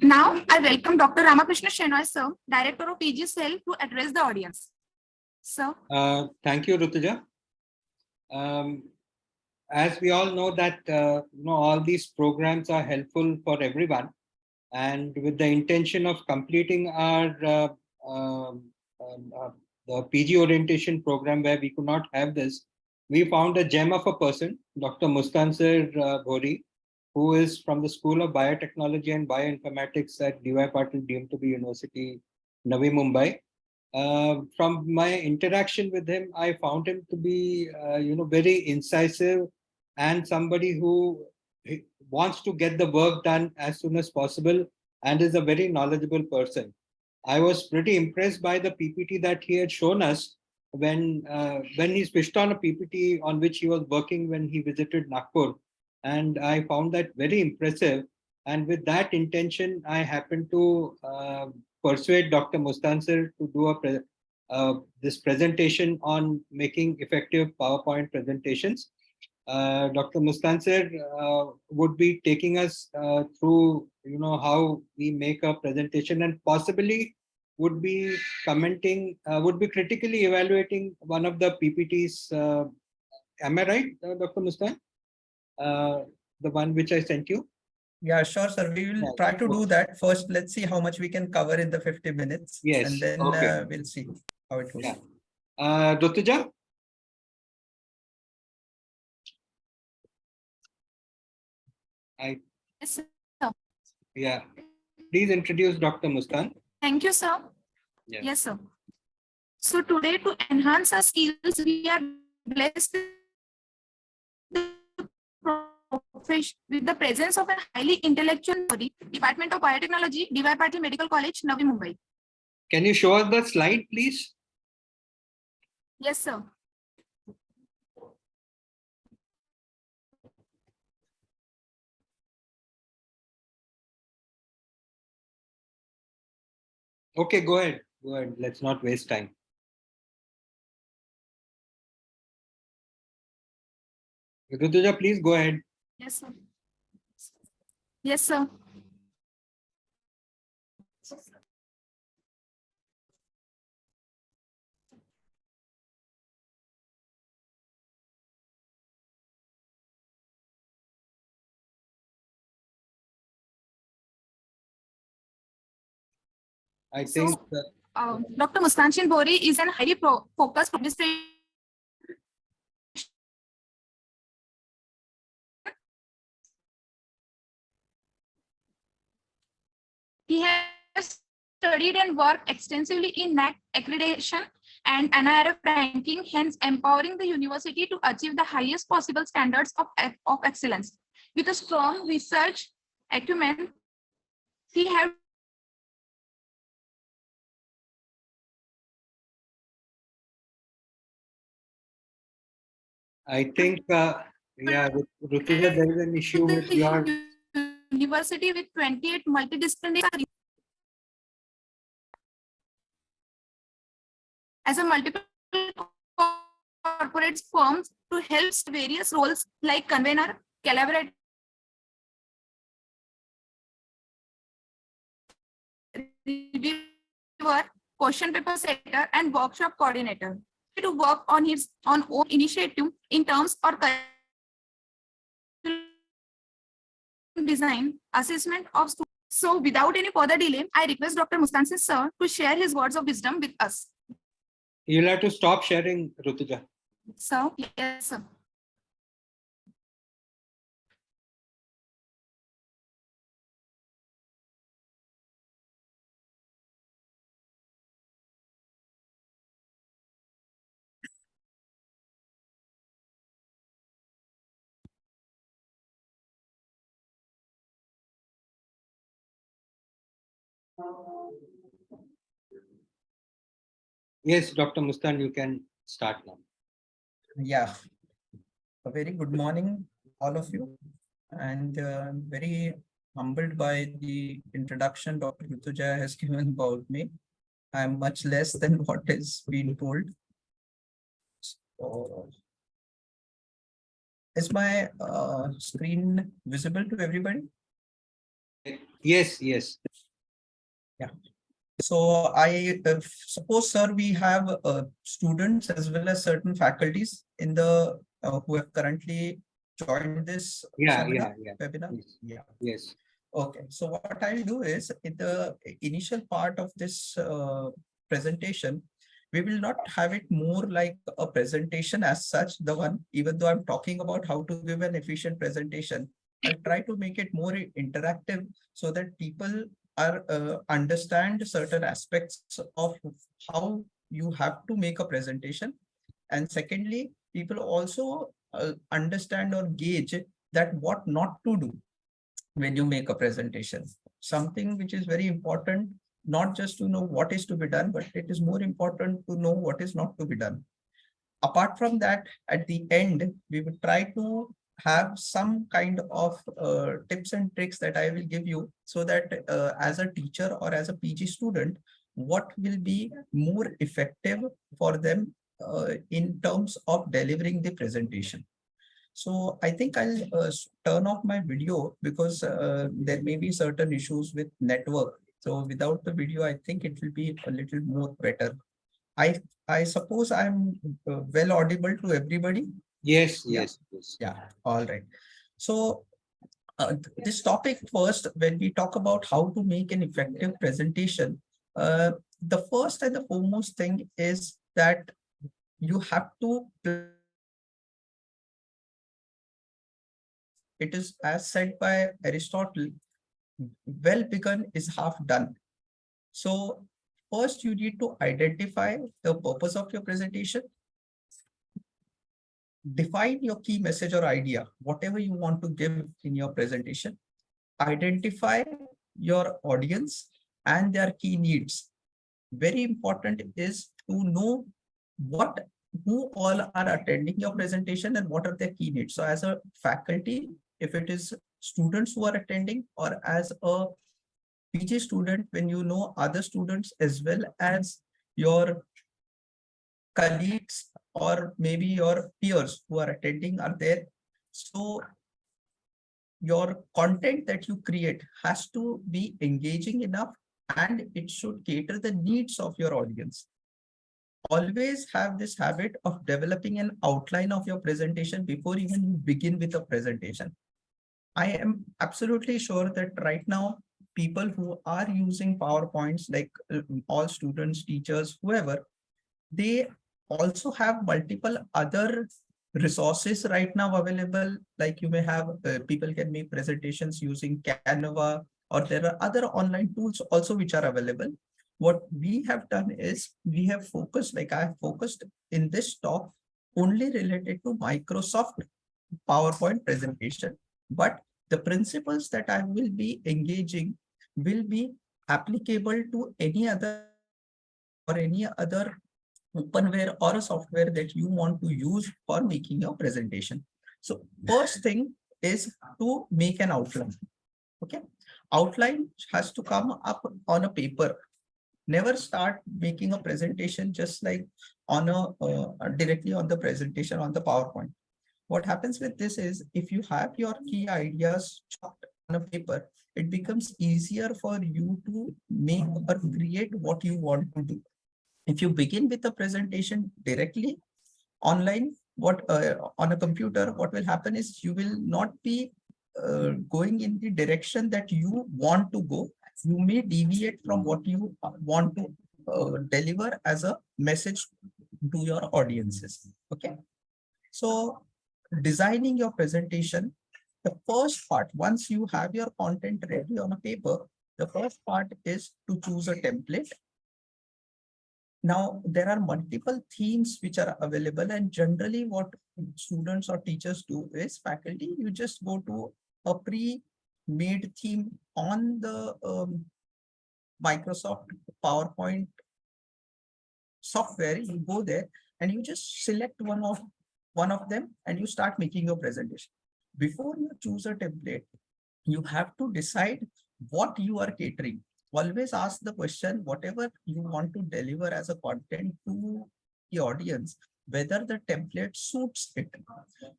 Now, I welcome Dr. Ramakrishna Shenoy, sir, Director of PG Cell, to address the audience. Sir. Thank you, Rutuja. As we all know that all these programs are helpful for everyone, and with the intention of completing our the PG orientation program where we could not have this, we found a gem of a person, Dr. Mustansir Bhori, who is from the School of Biotechnology and Bioinformatics at DY Patil DMTB University, Navi Mumbai. From my interaction with him, I found him to be, very incisive and somebody who wants to get the work done as soon as possible and is a very knowledgeable person. I was pretty impressed by the PPT that he had shown us when he switched on a PPT on which he was working when he visited Nagpur. And I found that very impressive. And with that intention, I happened to persuade Dr. Mustansir to do this presentation on making effective PowerPoint presentations. Dr. Mustansir would be taking us through, how we make a presentation, and possibly would be commenting, would be critically evaluating one of the PPTs. Am I right, Dr. Mustan? The one which I sent you? Yeah, sure, sir. We will try to do that. First, let's see how much we can cover in the 50 minutes. Yes. And then we'll see how it goes. Yeah. Rutuja? Yes, sir. Yeah. Please introduce Dr. Mustan. Thank you, sir. Yeah. Yes, sir. So today, to enhance our skills, we are blessed with the presence of a highly intellectual body, Department of Biotechnology, DY Patil Medical College, Navi Mumbai. Can you show us the slide, please? Yes, sir. Okay, go ahead. Go ahead. Let's not waste time. Rutuja, please go ahead. Yes, sir. Yes, sir. I think that Dr. Mustansir Bhori is an highly focused administrator. He has studied and worked extensively in NAC accreditation and NIRF ranking, hence empowering the university to achieve the highest possible standards of excellence. With a strong research acumen, he had I think, yeah, Rutuja, there is an issue with your university with 28 multidisciplinary as a multiple corporate firms to help various roles like convener, collaborator, reviewer, question paper setter, and workshop coordinator to work on his own initiative in terms or design assessment of students. So without any further delay, I request Dr. Mustansir sir to share his words of wisdom with us. You'll have to stop sharing, Rutuja. Sir, yes, sir. Yes, Dr. Mustan, you can start now. Yeah. A very good morning, all of you. And very humbled by the introduction Dr. Rutuja has given about me. I'm much less than what is being told. So, is my screen visible to everybody? Yes, yes. Yeah. So I suppose, sir, we have students as well as certain faculties in the who have currently joined this Yeah, seminar yeah, yeah. webinar. Yes. Yeah. Yes. Okay. So what I'll do is in the initial part of this presentation, we will not have it more like a presentation as such. The one, even though I'm talking about how to give an efficient presentation, I'll try to make it more interactive so that people are understand certain aspects of how you have to make a presentation. And secondly, people also understand or gauge that what not to do when you make a presentation. Something which is very important, not just to know what is to be done, but it is more important to know what is not to be done. Apart from that, at the end, we will try to have some kind of tips and tricks that I will give you so that as a teacher or as a PG student, what will be more effective for them in terms of delivering the presentation. So I think I'll turn off my video because there may be certain issues with network. So without the video, I think it will be a little more better. I I suppose I'm well audible to everybody. Yes, Yeah. yes, yes. Yeah. All right. So this topic first, when we talk about how to make an effective presentation, the first and the foremost thing is that you have to plan your presentation. It is as said by Aristotle, well begun is half done. So first you need to identify the purpose of your presentation, define your key message or idea, whatever you want to give in your presentation, identify your audience and their key needs. Very important is to know what who all are attending your presentation and what are their key needs. So as a faculty, if it is students who are attending, or as a PG student, when you know other students as well as your colleagues or maybe your peers who are attending are there. So your content that you create has to be engaging enough and it should cater the needs of your audience. Always have this habit of developing an outline of your presentation before even you begin with a presentation. I am absolutely sure that right now, people who are using PowerPoints, like all students, teachers, whoever, they also have multiple other resources right now available. Like you may have people can make presentations using Canva, or there are other online tools also which are available. What we have done is we have focused, like I have focused in this talk only related to Microsoft PowerPoint presentation, but the principles that I will be engaging will be applicable to any other PowerPoint or any other openware or a software that you want to use for making your presentation. So first thing is to make an outline. Okay. Outline has to come up on a paper. Never start making a presentation just like on a directly on the presentation on the PowerPoint. What happens with this is if you have your key ideas chalked on a paper, it becomes easier for you to make or create what you want to do. If you begin with a presentation directly online, what on a computer, what will happen is you will not be going in the direction that you want to go. You may deviate from what you want to deliver as a message to your audiences. Okay. So designing your presentation, the first part, once you have your content ready on a paper, the first part is to choose a template. Now, there are multiple themes which are available, and generally what students or teachers do is faculty, you just go to a pre-made theme on the Microsoft PowerPoint software. You go there and you just select one of them and you start making your presentation. Before you choose a template, you have to decide what you are catering. Always ask the question, whatever you want to deliver as a content to the audience, whether the template suits it.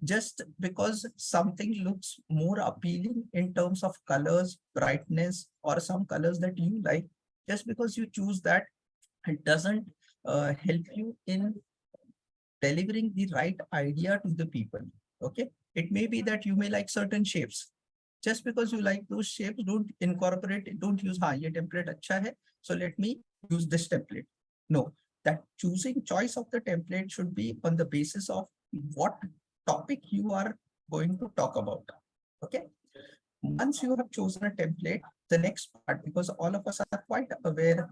Just because something looks more appealing in terms of colors, brightness, or some colors that you like, just because you choose that, it doesn't help you in delivering the right idea to the people. Okay, it may be that you may like certain shapes. Just because you like those shapes, don't incorporate it, don't use ये template अच्छा है, so let me use this template. No, that choosing choice of the template should be on the basis of what topic you are going to talk about. Okay, once you have chosen a template, the next part, because all of us are quite aware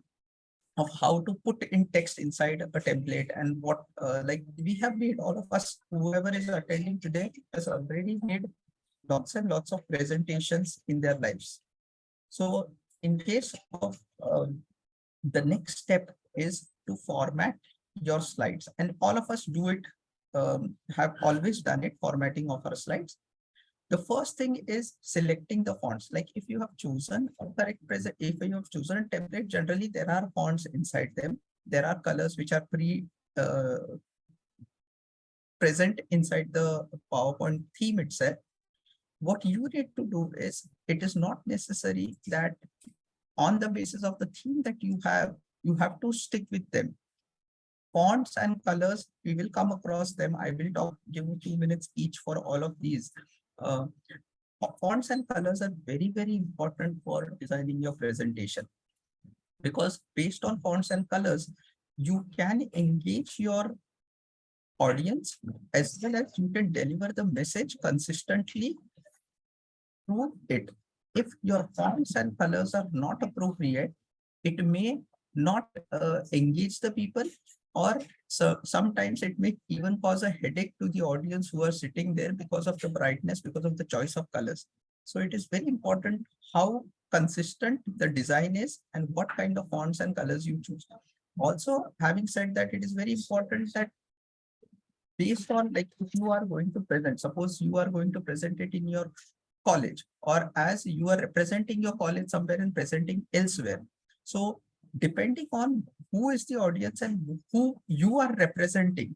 of how to put in text inside a template, and what like we have made, all of us, whoever is attending today has already made lots and lots of presentations in their lives. So in case of the next step is to format your slides, and all of us do it, have always done it, formatting of our slides. The first thing is selecting the fonts. Like if you have chosen a correct present, if you have chosen a template, generally there are fonts inside them. There are colors which are uh, present inside the PowerPoint theme itself. What you need to do is, it is not necessary that on the basis of the theme that you have to stick with them. Fonts and colors, we will come across them. I will give you 2 minutes each for all of these. Uh, Fonts and colors are very, very important for designing your presentation, because based on fonts and colors, you can engage your audience, as well as you can deliver the message consistently through it. If your fonts and colors are not appropriate, it may not engage the people, or so sometimes it may even cause a headache to the audience who are sitting there because of the brightness, because of the choice of colors. So it is very important how consistent the design is and what kind of fonts and colors you choose. Also, having said that, it is very important that based on, like, if you are going to present, suppose you are going to present it in your college, or as you are representing your college somewhere and presenting elsewhere. So depending on who is the audience and who you are representing,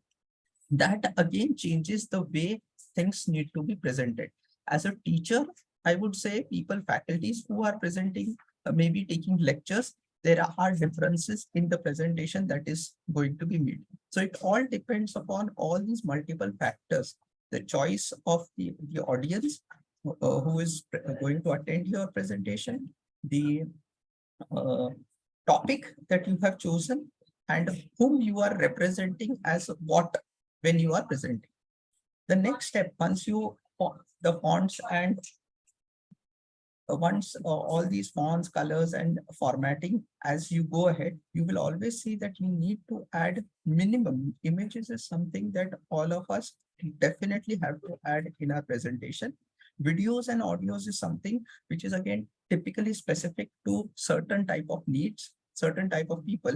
that again changes the way things need to be presented. As a teacher, I would say people, faculties who are presenting, maybe taking lectures, there are differences in the presentation that is going to be made. So it all depends upon all these multiple factors, the choice of the audience who is going to attend your presentation, the uh, topic that you have chosen, and whom you are representing as what when you are presenting. The next step, once you the fonts and once all these fonts, colors, and formatting, as you go ahead, you will always see that you need to add minimum images. Is something that all of us definitely have to add in our presentation. Videos and audios is something which is again typically specific to certain type of needs, certain type of people.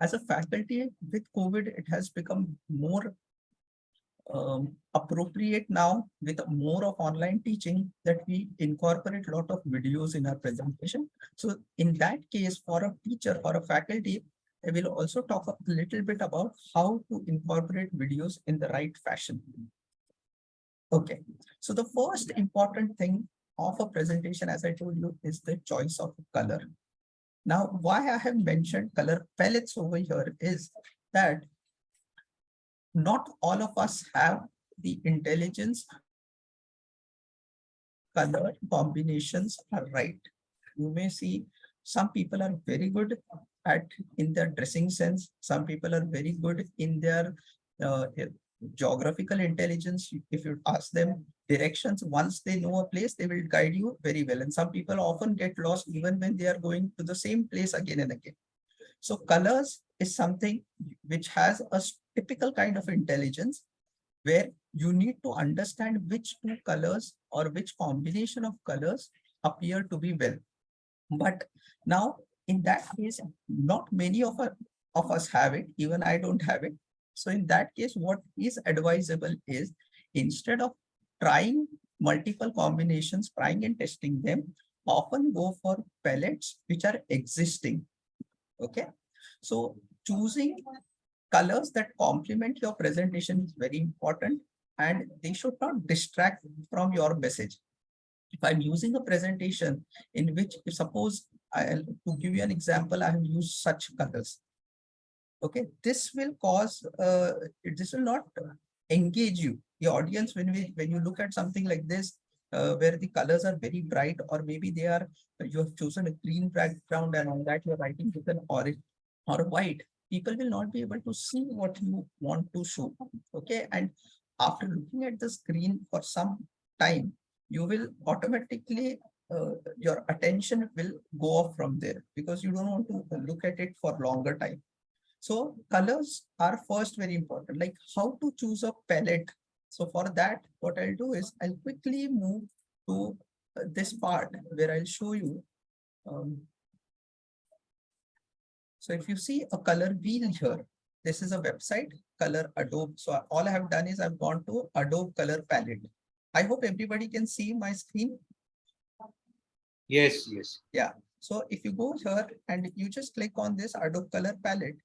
As a faculty, with COVID, it has become more appropriate now, with more of online teaching, that we incorporate a lot of videos in our presentation. So in that case, for a teacher or a faculty, I will also talk a little bit about how to incorporate videos in the right fashion. Okay, so the first important thing of a presentation, as I told you, is the choice of color. Now, why I have mentioned color palettes over here is that not all of us have the intelligence color combinations are right. You may see some people are very good at in their dressing sense. Some people are very good in their geographical intelligence. If you ask them directions, once they know a place, they will guide you very well. And some people often get lost even when they are going to the same place again and again. So colors is something which has a typical kind of intelligence, where you need to understand which two colors or which combination of colors appear to be well. But now, in that case, not many of us have it, even I don't have it. So in that case, what is advisable is, instead of trying multiple combinations, trying and testing them, often go for palettes which are existing. Okay, so choosing colors that complement your presentation is very important, and they should not distract from your message. If I'm using a presentation in which, if suppose to give you an example, I have used such colors. Okay, this will cause, this will not engage you, the audience, when you look at something like this, where the colors are very bright, or maybe they are, you have chosen a green background and on that you're writing with an orange or white, people will not be able to see what you want to show. Okay, and after looking at the screen for some time, you will automatically, your attention will go off from there, because you don't want to look at it for longer time. So colors are first very important, like how to choose a palette. So for that, what I'll do is I'll quickly move to this part where I'll show you. So if you see a color wheel here, this is a website, Color Adobe. So all I have done is I've gone to Adobe Color Palette. I hope everybody can see my screen. Yes, yes. Yeah. So if you go here and you just click on this Adobe Color Palette,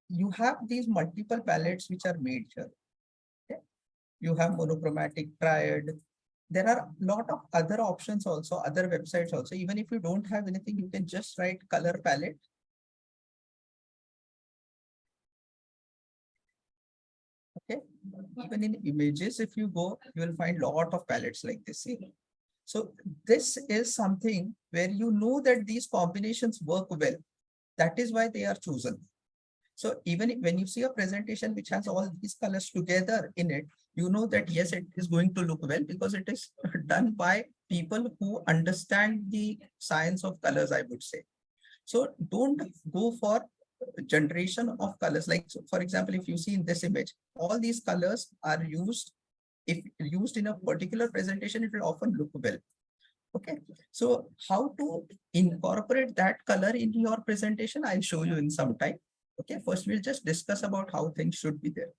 you have these multiple palettes which are made here. Okay? You have monochromatic, triad. There are a lot of other options also, other websites also. Even if you don't have anything, you can just write color palette. Okay. Even in images, if you go, you will find a lot of palettes like this. See? So this is something where you know that these combinations work well. That is why they are chosen. So even when you see a presentation which has all these colors together in it, you know that yes, it is going to look well, because it is done by people who understand the science of colors, I would say. So don't go for generation of colors. Like, so for example, if you see in this image, all these colors are used. If used in a particular presentation, it will often look well. Okay, so how to incorporate that color in your presentation, I'll show you in some time. Okay, first we'll just discuss about how things should be there.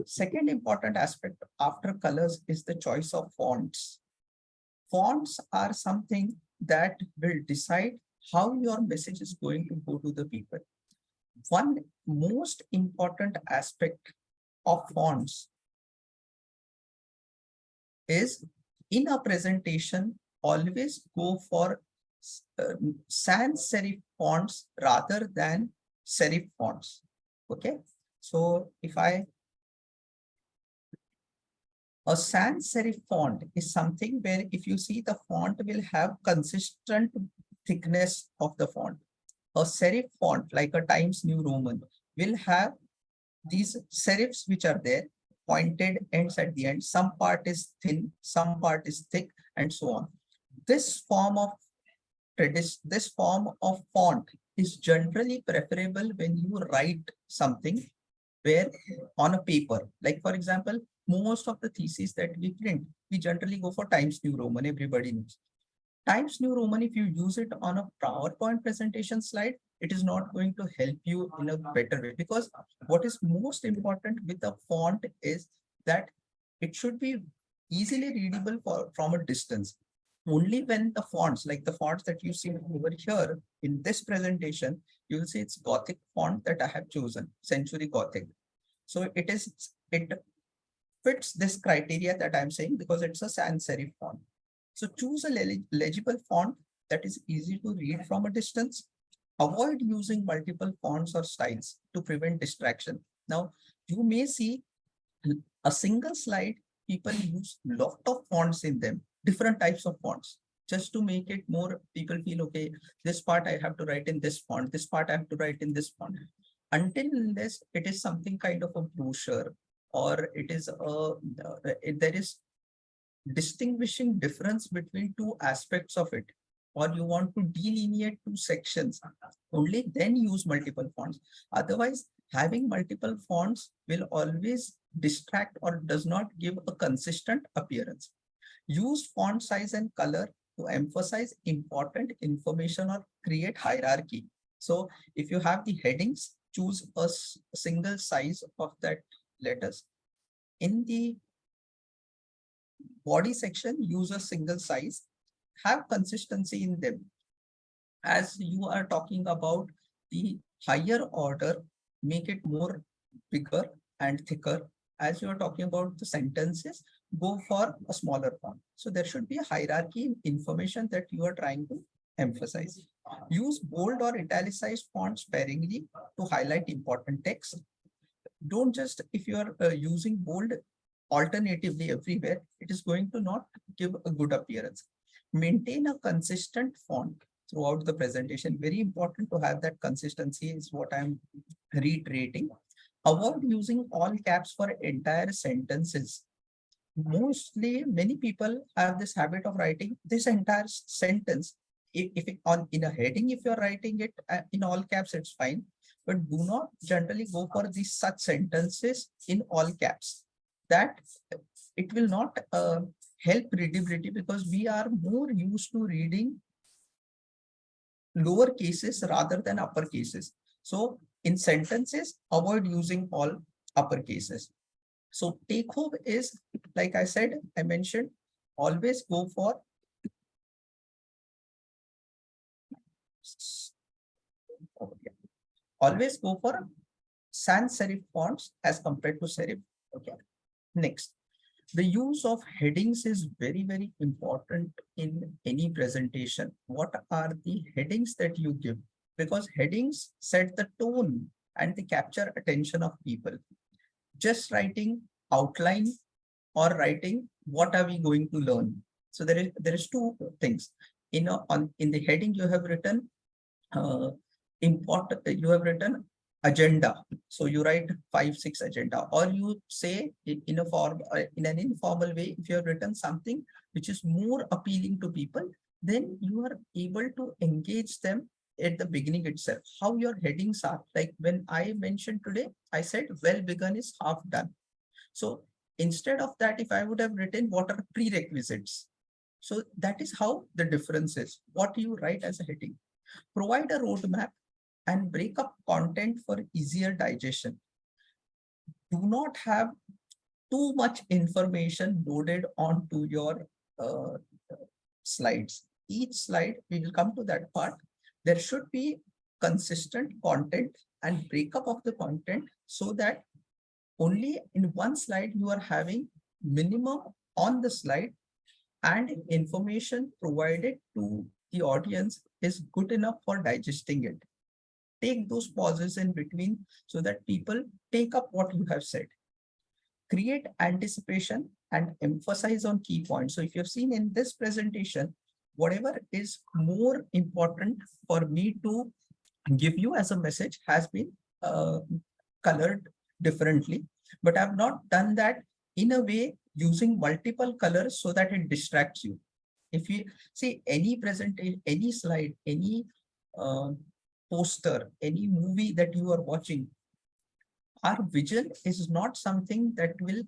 Second important aspect after colors is the choice of fonts. Fonts are something that will decide how your message is going to go to the people. One most important aspect of fonts is, in a presentation, always go for sans serif fonts rather than serif fonts. Okay, so if a sans serif font is something where if you see, the font will have consistent thickness of the font. A serif font like a Times New Roman will have these serifs which are there, pointed ends at the end. Some part is thin, some part is thick, and so on. This form of font is generally preferable when you write something where on a paper. Like for example, most of the theses that we print, we generally go for Times New Roman. Everybody knows. Times New Roman, if you use it on a PowerPoint presentation slide, it is not going to help you in a better way, because what is most important with the font is that it should be easily readable from a distance. Only when the fonts, like the fonts that you see over here in this presentation, you will see it's Gothic font that I have chosen, Century Gothic. So it fits this criteria that I'm saying, because it's a sans serif font. So choose a legible font that is easy to read from a distance. Avoid using multiple fonts or styles to prevent distraction. Now, you may see a single slide, people use lot of fonts in them, different types of fonts, just to make it more, people feel, okay, this part I have to write in this font, this part I have to write in this font. Until unless it is something kind of a brochure, or it is there is distinguishing difference between two aspects of it, or you want to delineate two sections, only then use multiple fonts. Otherwise, having multiple fonts will always distract or does not give a consistent appearance. Use font size and color to emphasize important information or create hierarchy. So if you have the headings, choose a single size of that letters. In the body section, use a single size, have consistency in them. As you are talking about the higher order, make it more bigger and thicker. As you are talking about the sentences, go for a smaller font. So there should be a hierarchy in information that you are trying to emphasize. Use bold or italicized fonts sparingly to highlight important text. Don't just, if you are using bold alternatively everywhere, it is going to not give a good appearance. Maintain a consistent font throughout the presentation. Very important to have that consistency is what I'm reiterating. Avoid using all caps for entire sentences. Mostly, many people have this habit of writing this entire sentence. If it, on in a heading, if you're writing it in all caps, it's fine. But do not generally go for these such sentences in all caps. That it will not help readability, because we are more used to reading lower cases rather than upper cases. So in sentences, avoid using all upper cases. So take home is, like I said, I mentioned, always go for always go for sans serif fonts as compared to serif. Okay. Next, the use of headings is very, very important in any presentation. What are the headings that you give? Because headings set the tone and they capture attention of people. Just writing outline or writing what are we going to learn. So there is two things. In the heading you have written you have written agenda. So you write 5-6 agenda, or you say in a form in an informal way. If you have written something which is more appealing to people, then you are able to engage them at the beginning itself. How your headings are, like when I mentioned today, I said well begun is half done. So instead of that, if I would have written what are prerequisites, so that is how the difference is. What you write as a heading. Provide a roadmap and break up content for easier digestion. Do not have too much information loaded onto your uh, slides. Each slide, we will come to that part. There should be consistent content and breakup of the content, so that only in one slide you are having minimum on the slide, and information provided to the audience is good enough for digesting it. Take those pauses in between so that people take up what you have said. Create anticipation and emphasize on key points. So if you've seen in this presentation, whatever is more important for me to give you as a message has been colored differently, but I've not done that in a way using multiple colors so that it distracts you. If you see any presentation, any slide, any poster, any movie that you are watching, our vision is not something that will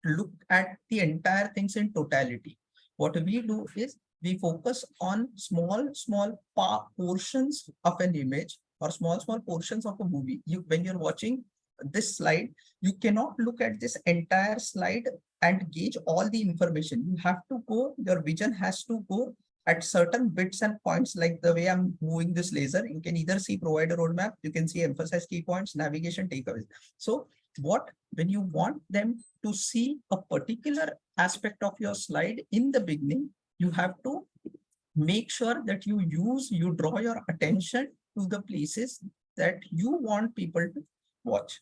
look at the entire things in totality. What we do is we focus on small portions of an image, or small portions of a movie. When you're watching this slide, you cannot look at this entire slide and gauge all the information. You have to go, your vision has to go at certain bits and points, like the way I'm moving this laser. You can either see provide a roadmap, you can see emphasize key points, navigation, takeaways. So when you want them to see a particular aspect of your slide in the beginning, you have to make sure that you draw your attention to the places that you want people to watch.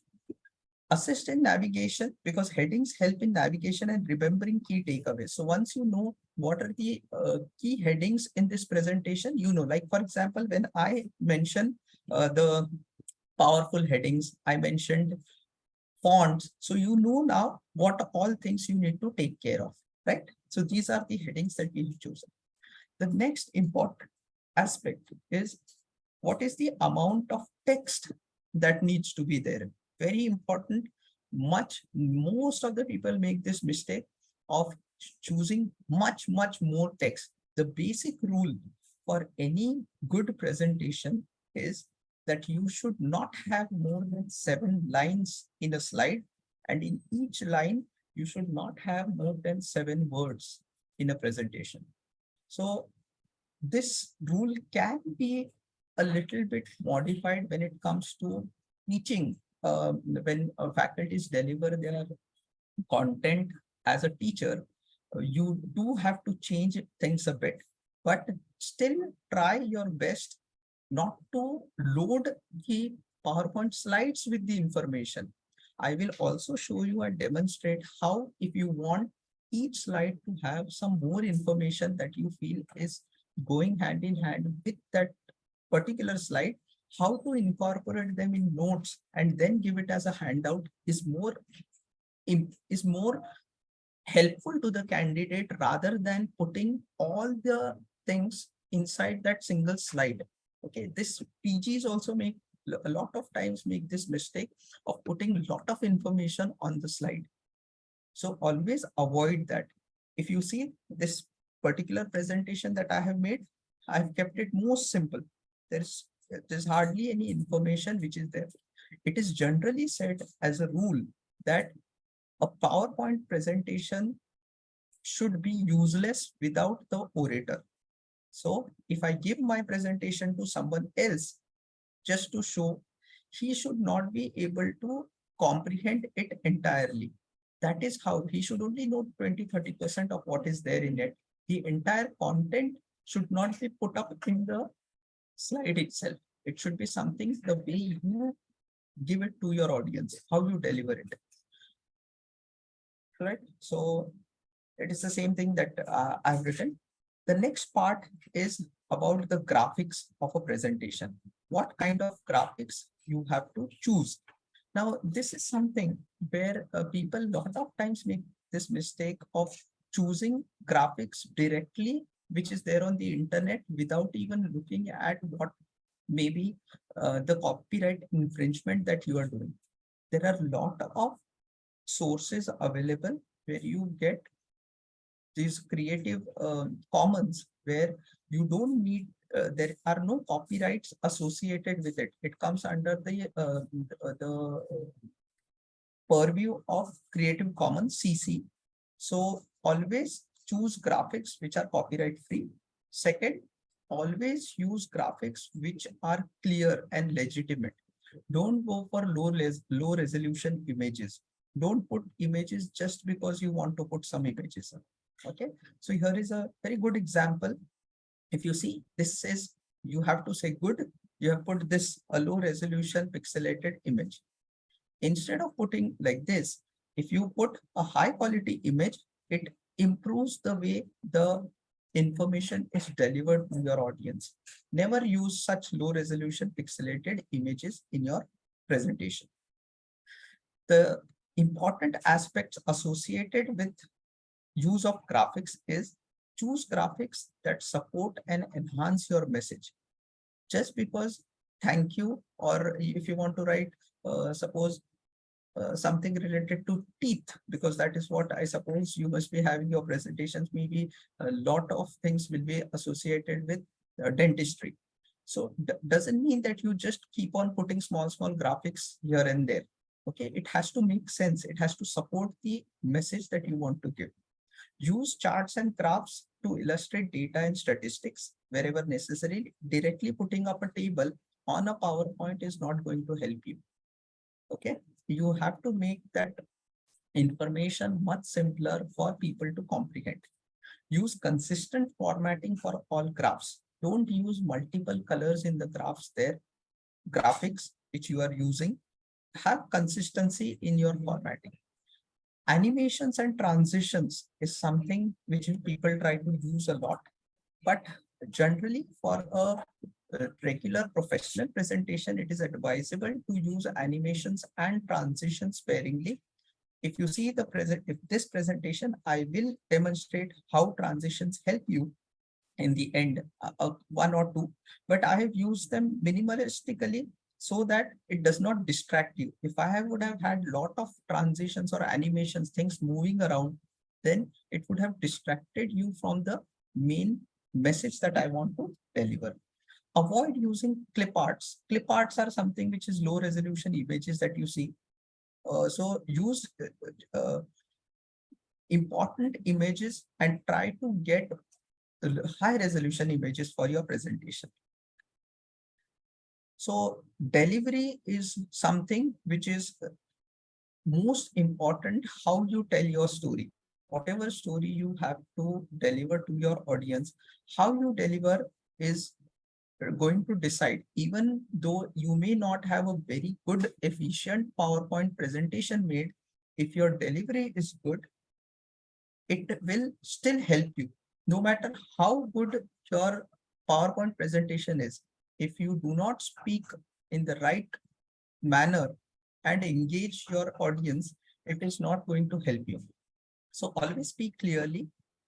Assist in navigation, because headings help in navigation and remembering key takeaways. So once you know what are the key headings in this presentation, like for example, when I mention the powerful headings, I mentioned fonts. So you know now what all things you need to take care of, right? So these are the headings that we have chosen. The next important aspect is what is the amount of text that needs to be there. Very important. Most of the people make this mistake of choosing much more text. The basic rule for any good presentation is that you should not have more than 7 lines in a slide, and in each line you should not have more than 7 words in a presentation. So this rule can be a little bit modified when it comes to teaching when faculties deliver their content as a teacher, you do have to change things a bit, but still try your best not to load the PowerPoint slides with the information. I will also show you and demonstrate how, if you want each slide to have some more information that you feel is going hand in hand with that particular slide, how to incorporate them in notes and then give it as a handout is more helpful to the candidate rather than putting all the things inside that single slide. Okay, this PGs also make a lot of times make this mistake of putting a lot of information on the slide. So always avoid that. If you see this particular presentation that I have made, I've kept it most simple. There's hardly any information which is there. It is generally said as a rule that a PowerPoint presentation should be useless without the orator. So if I give my presentation to someone else just to show, he should not be able to comprehend it entirely. That is how he should only know 20-30% of what is there in it. The entire content should not be put up in the slide itself. It should be something the way you give it to your audience, how you deliver it. Right? So it is the same thing that I've written. The next part is about the graphics of a presentation. What kind of graphics you have to choose. Now, this is something where people a lot of times make this mistake of choosing graphics directly, which is there on the internet without even looking at what maybe the copyright infringement that you are doing. There are a lot of sources available where you get these creative commons where you don't need there are no copyrights associated with it. It comes under the purview of Creative Commons CC. So always choose graphics which are copyright free. Second, always use graphics which are clear and legitimate. Don't go for low resolution images. Don't put images just because you want to put some images. Okay, so here is a very good example. If you see, this is, you have to say good, you have put this a low resolution pixelated image. Instead of putting like this, if you put a high quality image, it improves the way the information is delivered to your audience. Never use such low resolution pixelated images in your presentation. The important aspects associated with use of graphics is choose graphics that support and enhance your message. Just because thank you, or if you want to write, suppose something related to teeth, because that is what I suppose you must be having your presentations, maybe a lot of things will be associated with dentistry. So doesn't mean that you just keep on putting small graphics here and there. Okay, it has to make sense. It has to support the message that you want to give. Use charts and graphs to illustrate data and statistics wherever necessary. Directly putting up a table on a PowerPoint is not going to help you. Okay, you have to make that information much simpler for people to comprehend. Use consistent formatting for all graphs. Don't use multiple colors in the graphs there. Graphics which you are using, have consistency in your formatting. Animations and transitions is something which people try to use a lot, but generally for a regular professional presentation, it is advisable to use animations and transitions sparingly. If you see this presentation, I will demonstrate how transitions help you in the end, one or two, but I have used them minimalistically so that it does not distract you. If I would have had a lot of transitions or animations, things moving around, then it would have distracted you from the main message that I want to deliver. Avoid using clip arts. Clip arts are something which is low resolution images that you see. So use important images and try to get high resolution images for your presentation. So delivery is something which is most important, how you tell your story. Whatever story you have to deliver to your audience, how you deliver is going to decide. Even though you may not have a very good, efficient PowerPoint presentation made, if your delivery is good, it will still help you. No matter how good your PowerPoint presentation is, if you do not speak in the right manner and engage your audience, it is not going to help you. So always speak clearly,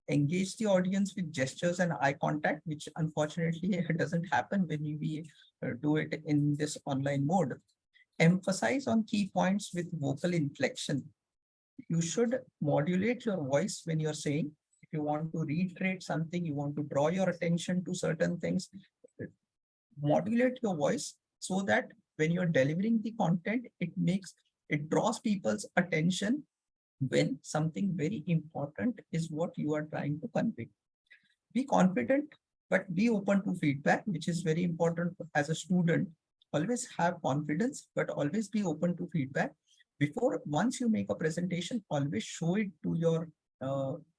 engage the audience with gestures and eye contact, which unfortunately doesn't happen when we do it in this online mode. Emphasize on key points with vocal inflection. You should modulate your voice when you're saying. If you want to reiterate something, you want to draw your attention to certain things, modulate your voice so that when you're delivering the content, it draws people's attention when something very important is what you are trying to convey. Be confident, but be open to feedback, which is very important as a student. Always have confidence, but always be open to feedback. Once you make a presentation, always show it to your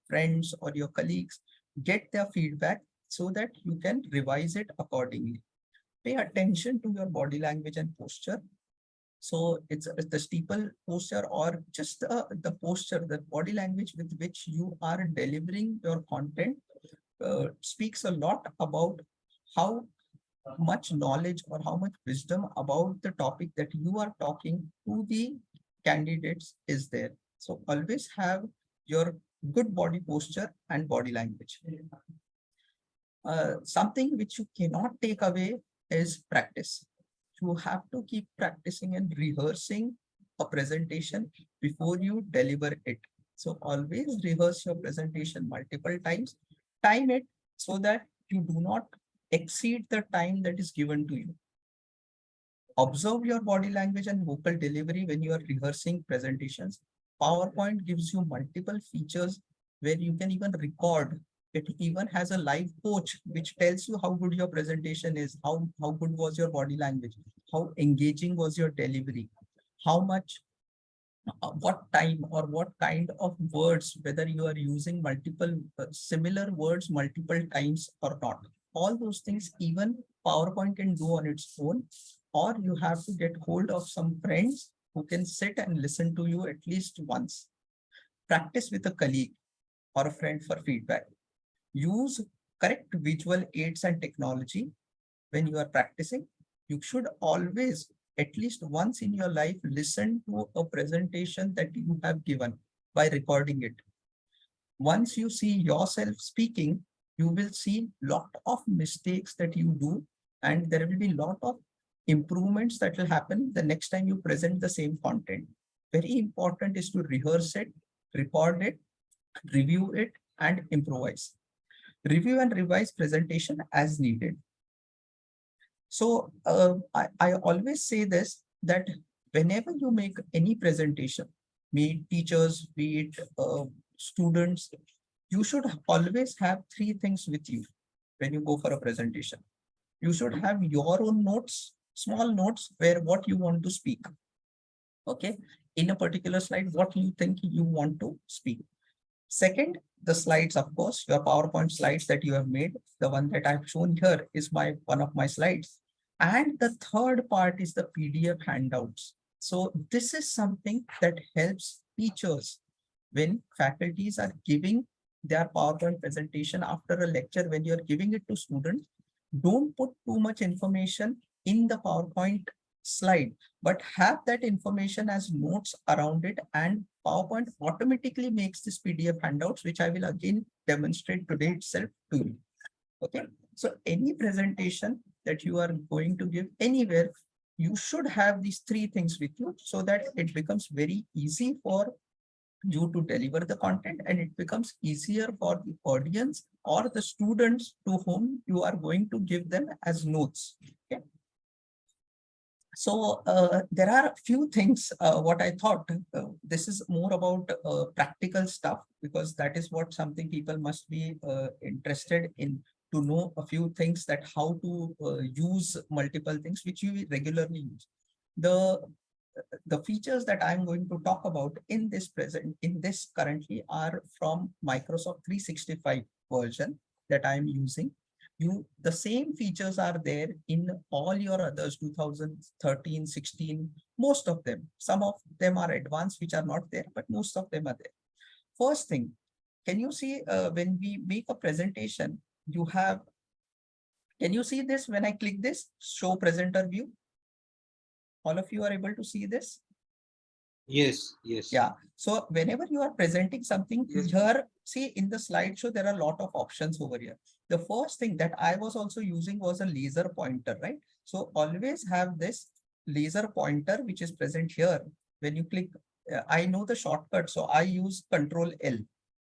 friends or your colleagues, get their feedback so that you can revise it accordingly. Pay attention to your body language and posture. So it's the steeple posture or just the posture, the body language with which you are delivering your content speaks a lot about how much knowledge or how much wisdom about the topic that you are talking to the candidates is there. So always have your good body posture and body language. Something which you cannot take away is practice. You have to keep practicing and rehearsing a presentation before you deliver it. So always rehearse your presentation multiple times, time it so that you do not exceed the time that is given to you. Observe your body language and vocal delivery when you are rehearsing presentations. PowerPoint gives you multiple features where you can even record. It even has a live coach which tells you how good your presentation is, how good was your body language, how engaging was your delivery, how much, what time or what kind of words, whether you are using multiple similar words multiple times or not. All those things even PowerPoint can do on its own, or you have to get hold of some friends who can sit and listen to you at least once. Practice with a colleague or a friend for feedback. Use correct visual aids and technology when you are practicing. You should always, at least once in your life, listen to a presentation that you have given by recording it. Once you see yourself speaking, you will see lot of mistakes that you do, and there will be lot of improvements that will happen the next time you present the same content. Very important is to rehearse it, record it, review it, and improvise. Review and revise presentation as needed. So I always say this, that whenever you make any presentation, be it teachers, be it students, you should always have three things with you when you go for a presentation. You should have your own notes, small notes where what you want to speak. Okay, in a particular slide, what you think you want to speak. Second, the slides, of course, your PowerPoint slides that you have made. The one that I've shown here is one of my slides. And the third part is the PDF handouts. So this is something that helps teachers when faculties are giving their PowerPoint presentation after a lecture. When you're giving it to students, don't put too much information in the PowerPoint slide, but have that information as notes around it, and PowerPoint automatically makes this PDF handouts, which I will again demonstrate today itself to you. Okay, so any presentation that you are going to give anywhere, you should have these three things with you so that it becomes very easy for you to deliver the content, and it becomes easier for the audience or the students to whom you are going to give them as notes. Okay. So there are a few things what I thought this is more about practical stuff, because that is what something people must be interested in to know a few things that how to use multiple things which you regularly use. The the features that I'm going to talk about in this currently are from Microsoft 365 version that I'm using. The same features are there in all your others 2013, 16, most of them. Some of them are advanced, which are not there, but most of them are there. First thing, can you see when we make a presentation, can you see this when I click this show presenter view? All of you are able to see this? Yes, yes. Yeah. So whenever you are presenting something here, see in the slideshow, there are a lot of options over here. The first thing that I was also using was a laser pointer, right? So always have this laser pointer, which is present here. When you click, I know the shortcut. So I use Control L.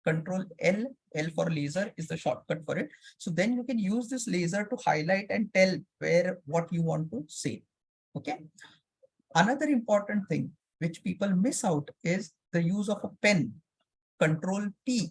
Control L, L for laser is the shortcut for it. So then you can use this laser to highlight and tell what you want to say. Okay. Another important thing which people miss out is the use of a pen. Control P,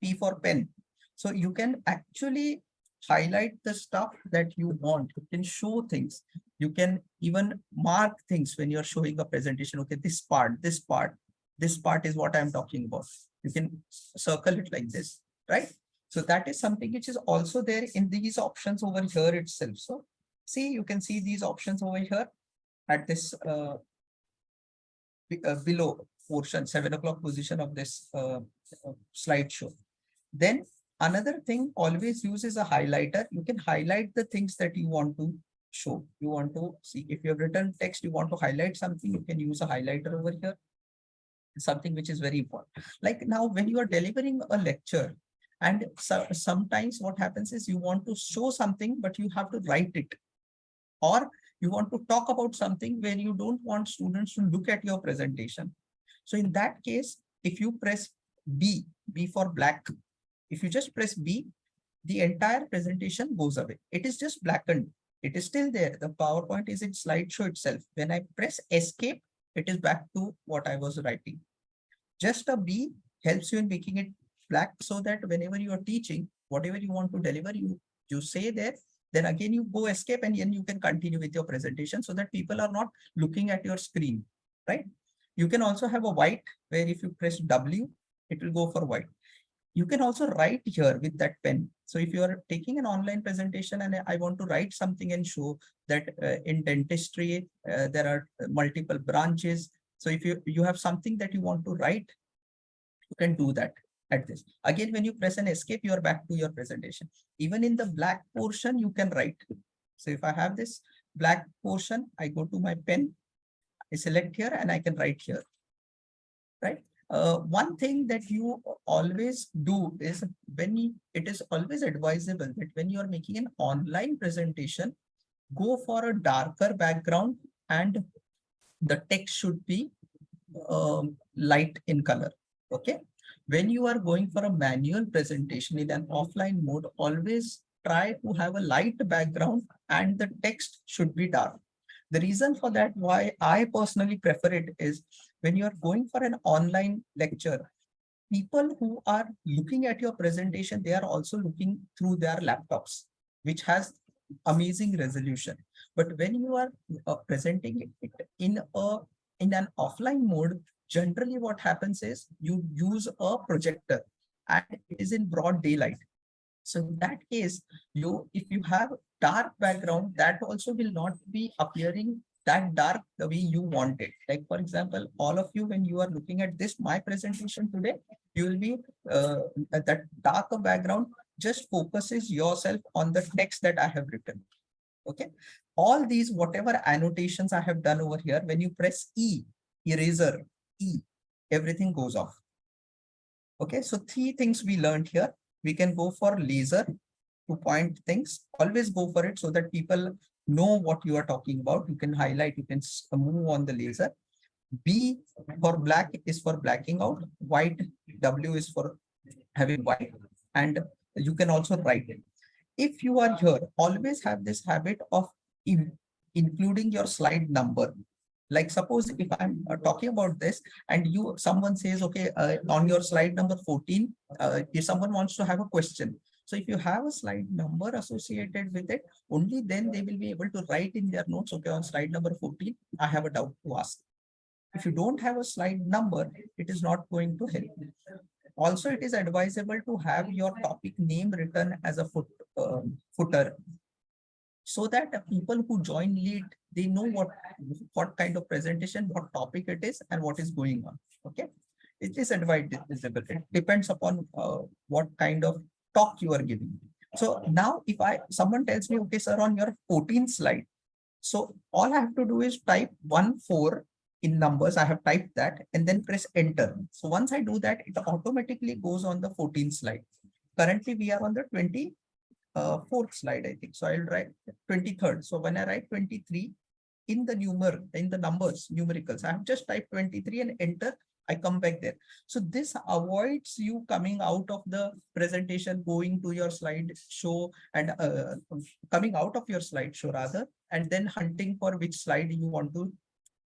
P for pen. So you can actually highlight the stuff that you want. You can show things. You can even mark things when you're showing a presentation. Okay, this part is what I'm talking about. You can circle it like this, right? So that is something which is also there in these options over here itself. So see, you can see these options over here at this below portion, 7 o'clock position of this slideshow. Then another thing, always uses a highlighter. You can highlight the things that you want to show. You want to see if you have written text, you want to highlight something, you can use a highlighter over here. Something which is very important. Like now, when you are delivering a lecture, and sometimes what happens is you want to show something, but you have to write it. Or you want to talk about something where you don't want students to look at your presentation. So in that case, if you press B for black, if you just press B, the entire presentation goes away. It is just blackened. It is still there. The PowerPoint is in slideshow itself. When I press escape, it is back to what I was writing. Just a B helps you in making it black so that whenever you are teaching, whatever you want to deliver, you say there, then again you go escape and then you can continue with your presentation so that people are not looking at your screen, right? You can also have a white where if you press W, it will go for white. You can also write here with that pen. So if you are taking an online presentation and I want to write something and show that in dentistry, there are multiple branches. So if you have something that you want to write, you can do that at this. Again, when you press an escape, you are back to your presentation. Even in the black portion, you can write. So if I have this black portion, I go to my pen, I select here and I can write here, right? One thing that you always do is it is always advisable that when you are making an online presentation, go for a darker background and the text should be light in color. Okay. When you are going for a manual presentation in an offline mode, always try to have a light background and the text should be dark. The reason for that, why I personally prefer it, is when you're going for an online lecture, people who are looking at your presentation, they are also looking through their laptops, which has amazing resolution. But when you are presenting it in an offline mode, generally what happens is you use a projector and it is in broad daylight. So in that case, if you have dark background, that also will not be appearing that dark the way you want it. Like for example, all of you, when you are looking at my presentation today, you will be that darker background just focuses yourself on the text that I have written. Okay. All these, whatever annotations I have done over here, when you press E, eraser, E, everything goes off. Okay. So 3 things we learned here. We can go for laser to point things. Always go for it so that people know what you are talking about. You can highlight, you can move on the laser. B for black is for blacking out. White, W is for having white. And you can also write it. If you are here, always have this habit of including your slide number. Like suppose if I'm talking about this and someone says, okay, on your slide number 14, if someone wants to have a question, So if you have a slide number associated with it, only then they will be able to write in their notes, okay, on slide number 14, I have a doubt to ask. If you don't have a slide number, it is not going to help you. Also, it is advisable to have your topic name written as a footer, so that the people who join lead, they know what kind of presentation, what topic it is, and what is going on. Okay, it is advisable. It depends upon what kind of talk you are giving. So now, if someone tells me, okay, sir, on your 14th slide, so all I have to do is type 1 4 in numbers. I have typed that and then press enter. So once I do that, it automatically goes on the 14th slide. Currently, we are on the 24th slide, I think. So I'll write 23rd. So when I write 23 in the numbers, numericals, I have just typed 23 and enter. I come back there. So this avoids you coming out of the presentation, going to your slide show and coming out of your slide show rather, and then hunting for which slide you want to,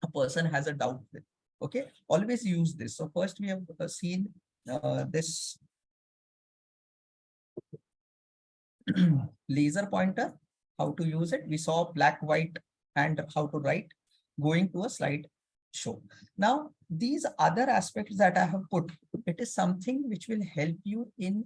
a person has a doubt with. Okay, always use this. So first we have seen this laser pointer, how to use it. We saw black, white, and how to write, going to a slide show. Now, these other aspects that I have put, it is something which will help you in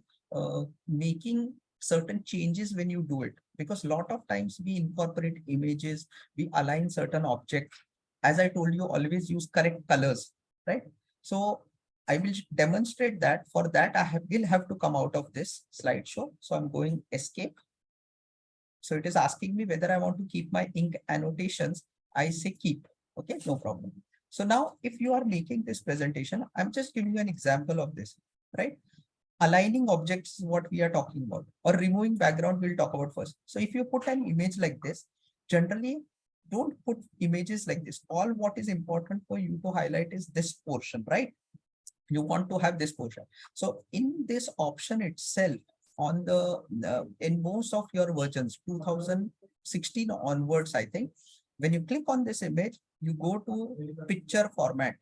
making certain changes when you do it. Because a lot of times we incorporate images, we align certain objects. As I told you, always use correct colors, right? So I will demonstrate that. For that, will have to come out of this slideshow. So I'm going escape. So it is asking me whether I want to keep my ink annotations. I say keep. Okay, no problem. So now if you are making this presentation, I'm just giving you an example of this, right? Aligning objects is what we are talking about, or removing background we'll talk about first. So if you put an image like this, generally don't put images like this. All what is important for you to highlight is this portion, right? You want to have this portion. So in this option itself, on the in most of your versions, 2016 onwards, I think, when you click on this image, you go to picture format,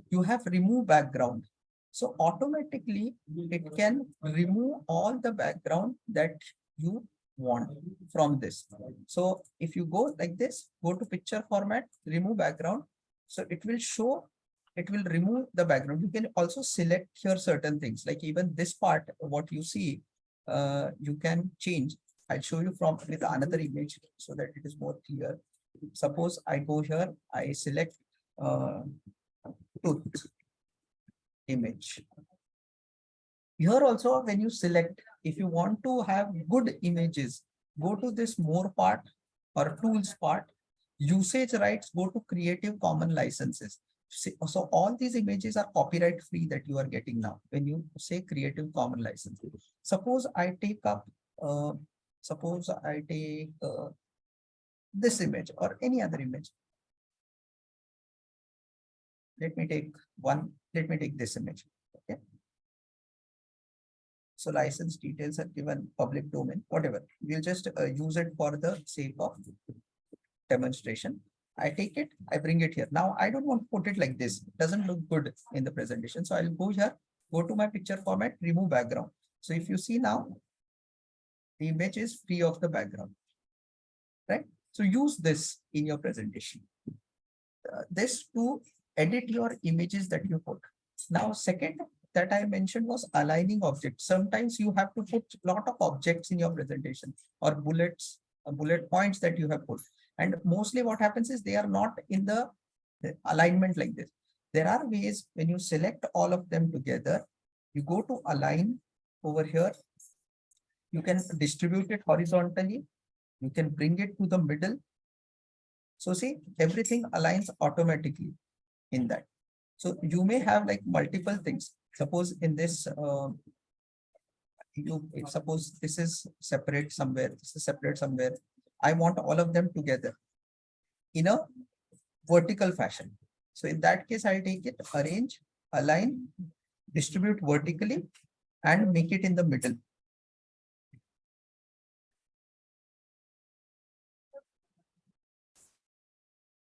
you have remove background. So automatically it can remove all the background that you want from this. So if you go like this, go to picture format, remove background. So it will show, it will remove the background. You can also select here certain things, like even this part, what you see, you can change. I'll show you from with another image so that it is more clear. Suppose I go here, I select tooth image. Here also, when you select, if you want to have good images, go to this more part or tools part, usage rights, go to Creative Commons licenses. So all these images are copyright free that you are getting now when you say Creative Commons license. Suppose I take up, this image or any other image. Let me take this image. Okay. So license details are given, public domain, whatever. We'll just use it for the sake of demonstration. I take it, I bring it here. Now I don't want to put it like this. It doesn't look good in the presentation. So I'll go here, go to my picture format, remove background. So if you see now, the image is free of the background, right? So use this in your presentation. This to edit your images that you put. Now, second that I mentioned was aligning objects. Sometimes you have to put a lot of objects in your presentation or bullets, bullet points that you have put. And mostly what happens is they are not in the alignment like this. There are ways when you select all of them together, you go to align over here. You can distribute it horizontally. You can bring it to the middle. So see, everything aligns automatically in that. So you may have like multiple things. Suppose in this, suppose this is separate somewhere, this is separate somewhere. I want all of them together in a vertical fashion. So in that case, I'll take it, arrange, align, distribute vertically, and make it in the middle.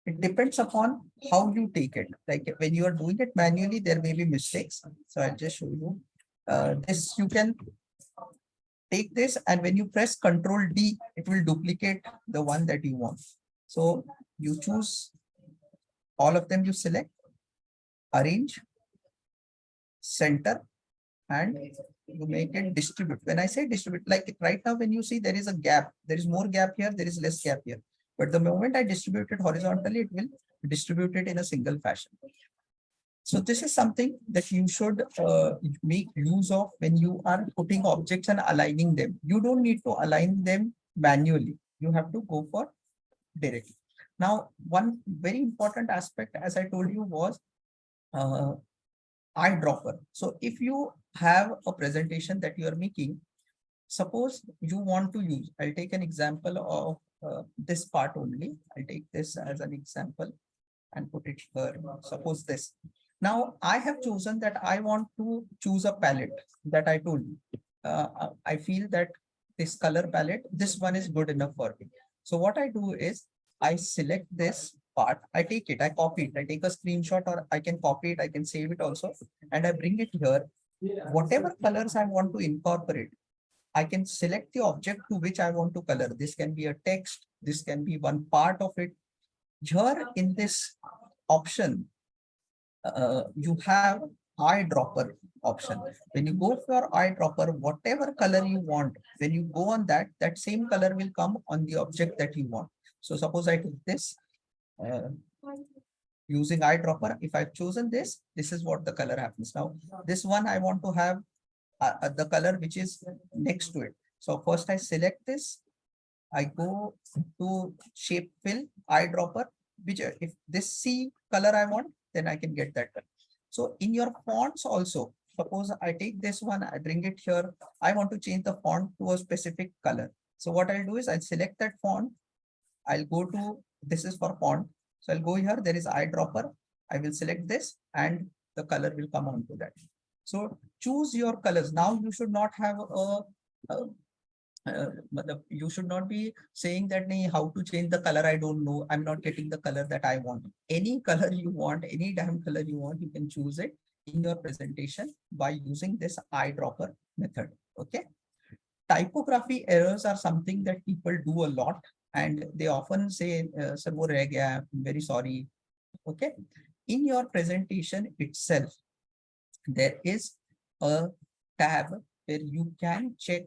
It depends upon how you take it. Like when you are doing it manually, there may be mistakes. So I'll just show you. This you can take this, and when you press Control D, it will duplicate the one that you want. So you choose all of them, you select, arrange, center, and you make it distribute. When I say distribute, like right now, when you see there is a gap, there is more gap here, there is less gap here. But the moment I distribute it horizontally, it will distribute it in a single fashion. So this is something that you should make use of when you are putting objects and aligning them. You don't need to align them manually. You have to go for directly. Now, one very important aspect, as I told you, was eyedropper. So if you have a presentation that you are making, suppose you want to use, I'll take an example of this part only. I'll take this as an example and put it here. Suppose this. Now I have chosen that I want to choose a palette that I told you. I feel that this color palette, this one is good enough for me. So what I do is I select this part, I take it, I copy it, I take a screenshot, or I can copy it, I can save it also, and I bring it here. Whatever colors I want to incorporate, I can select the object to which I want to color. This can be a text, this can be one part of it. Here in this option, you have eyedropper option. When you go for eyedropper, whatever color you want, when you go on that, that same color will come on the object that you want. So suppose I take this using eyedropper. If I've chosen this, this is what the color happens. Now, this one I want to have the color which is next to it. So first I select this, I go to shape fill, eyedropper, which if this C color I want, then I can get that color. So in your fonts also, suppose I take this one, I bring it here. I want to change the font to a specific color. So what I'll do is I'll select that font. I'll go to, this is for font. So I'll go here, there is eyedropper. I will select this and the color will come onto that. So choose your colors. Now you should not have you should not be saying that how to change the color. I don't know. I'm not getting the color that I want. Any color you want, any damn color you want, you can choose it in your presentation by using this eyedropper method. Okay. Typography errors are something that people do a lot, and they often say, sir, wo reh gaya, I'm very sorry. Okay. In your presentation itself, there is a tab where you can check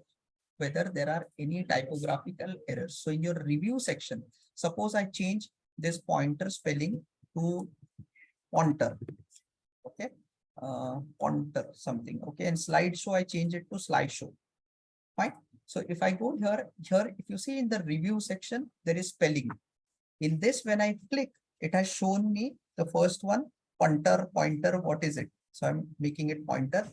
whether there are any typographical errors. So in your review section, suppose I change this pointer spelling to pointer, okay, pointer something, okay, and slideshow, I change it to slideshow, fine. So if I go here, if you see in the review section, there is spelling. In this, when I click, it has shown me the first one, pointer, what is it? So I'm making it pointer.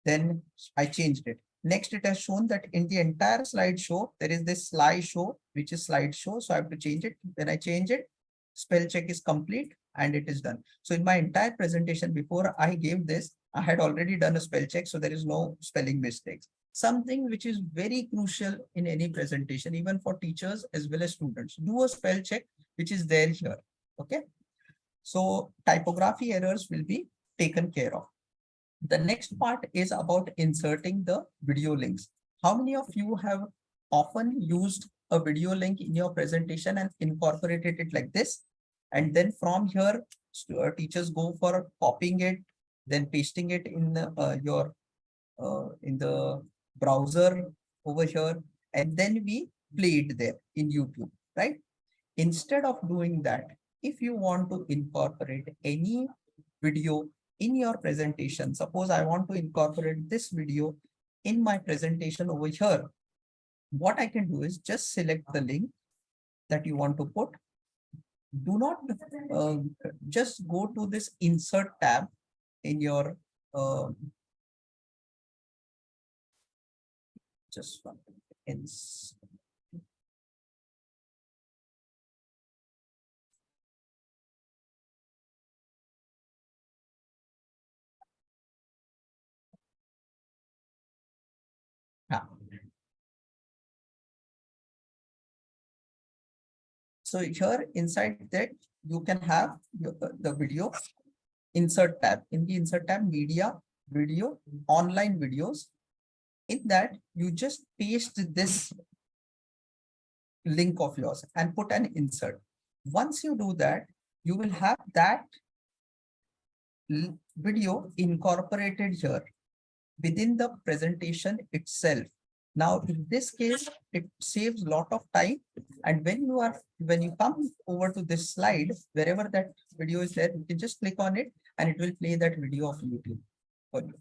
Then I changed it. Next, it has shown that in the entire slideshow, there is this slideshow, which is slideshow. So I have to change it. When I change it, spell check is complete and it is done. So in my entire presentation, before I gave this, I had already done a spell check. So there is no spelling mistakes. Something which is very crucial in any presentation, even for teachers as well as students. Do a spell check, which is there here. Okay. So typography errors will be taken care of. The next part is about inserting the video links. How many of you have often used a video link in your presentation and incorporated it like this? And then from here, teachers go for copying it, then pasting it in your in the browser over here, and then we play it there in YouTube, right? Instead of doing that, if you want to incorporate any video in your presentation, suppose I want to incorporate this video in my presentation over here, what I can do is just select the link that you want to put. Do not just go to this insert tab in your just one ins. So here inside that you can have the video insert tab. In the insert tab, media, video, online videos, In that, you just paste this link of yours and put an insert. Once you do that, you will have that video incorporated here within the presentation itself. Now, in this case, it saves a lot of time. And when you come over to this slide, wherever that video is there, you can just click on it and it will play that video of YouTube for you.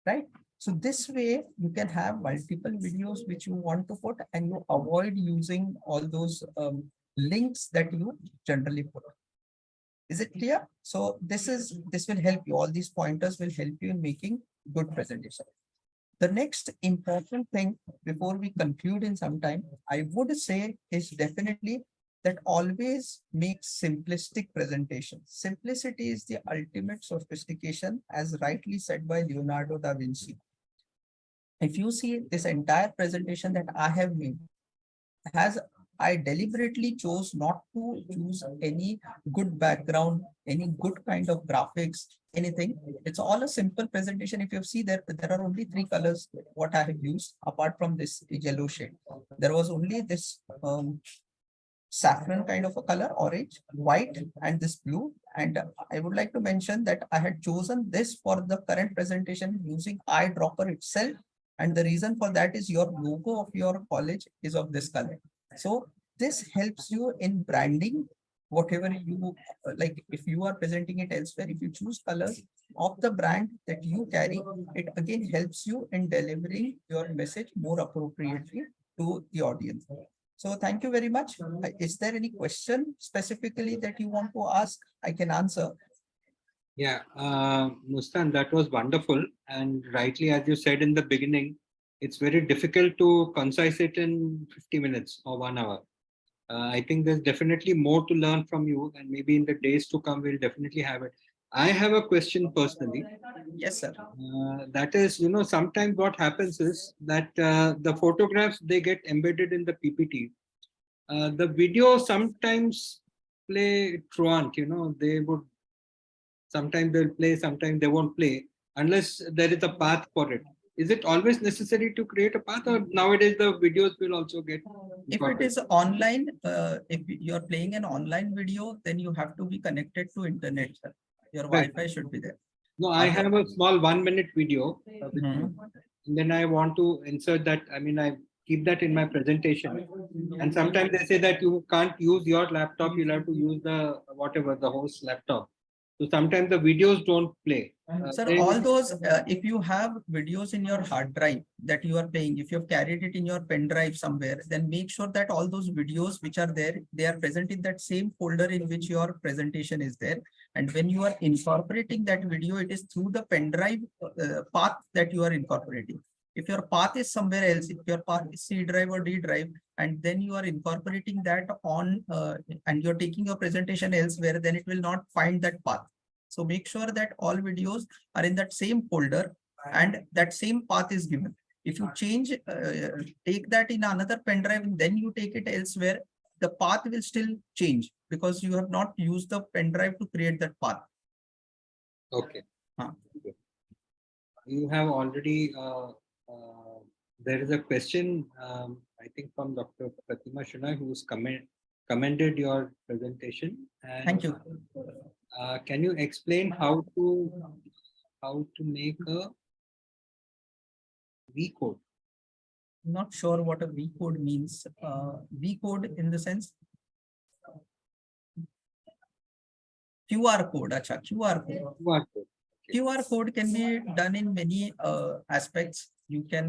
Right? So this way you can have multiple videos which you want to put, and you avoid using all those links that you generally put. Is it clear? So this will help you. All these pointers will help you in making good presentation. The next important thing before we conclude in some time, I would say is definitely that always make simplistic presentation. Simplicity is the ultimate sophistication, as rightly said by Leonardo da Vinci. If you see this entire presentation that I have made, I deliberately chose not to use any good background, any good kind of graphics, anything. It's all a simple presentation. If you see there are only 3 colors what I have used apart from this yellow shade. There was only this saffron kind of a color, orange, white, and this blue. And I would like to mention that I had chosen this for the current presentation using eyedropper itself. And the reason for that is your logo of your college is of this color. So this helps you in branding, whatever you like. If you are presenting it elsewhere, if you choose colors of the brand that you carry, it again helps you in delivering your message more appropriately to the audience. So thank you very much. Is there any question specifically that you want to ask? I can answer. Yeah, Mustan, that was wonderful. And rightly, as you said in the beginning, it's very difficult to concise it in 50 minutes or 1 hour. I think there's definitely more to learn from you, and maybe in the days to come, we'll definitely have it. I have a question personally. Yes, sir. That is, sometimes what happens is that the photographs, they get embedded in the PPT. The video sometimes play truant, they would, sometimes they'll play, sometimes they won't play, unless there is a path for it. Is it always necessary to create a path, or nowadays the videos will also get? If it is online, if you're playing an online video, then you have to be connected to internet, sir. Your Right. Wi-Fi should be there. No, I have a small 1-minute video, Mhm. and then I want to insert that. I mean, I keep that in my presentation. And sometimes they say that you can't use your laptop, you'll have to use the whatever the host laptop. So sometimes the videos don't play. Sir, They all would- those, if you have videos in your hard drive that you are playing, if you have carried it in your pen drive somewhere, then make sure that all those videos which are there, they are present in that same folder in which your presentation is there. And when you are incorporating that video, it is through the pen drive path that you are incorporating. If your path is somewhere else, if your path is C drive or D drive, and then you are incorporating that on, and you're taking your presentation elsewhere, then it will not find that path. So make sure that all videos are in that same folder and that same path is given. If you change, take that in another pen drive and then you take it elsewhere, the path will still change because you have not used the pen drive to create that path. Okay. Huh. You have already, there is a question, I think from Dr. Pratima Shunai, who's commended your presentation. And, Thank you. Can you explain how to make a V code? Not sure what a V code means. V code in the sense QR code. Acha, QR code. QR code. QR code can be done in many aspects. You can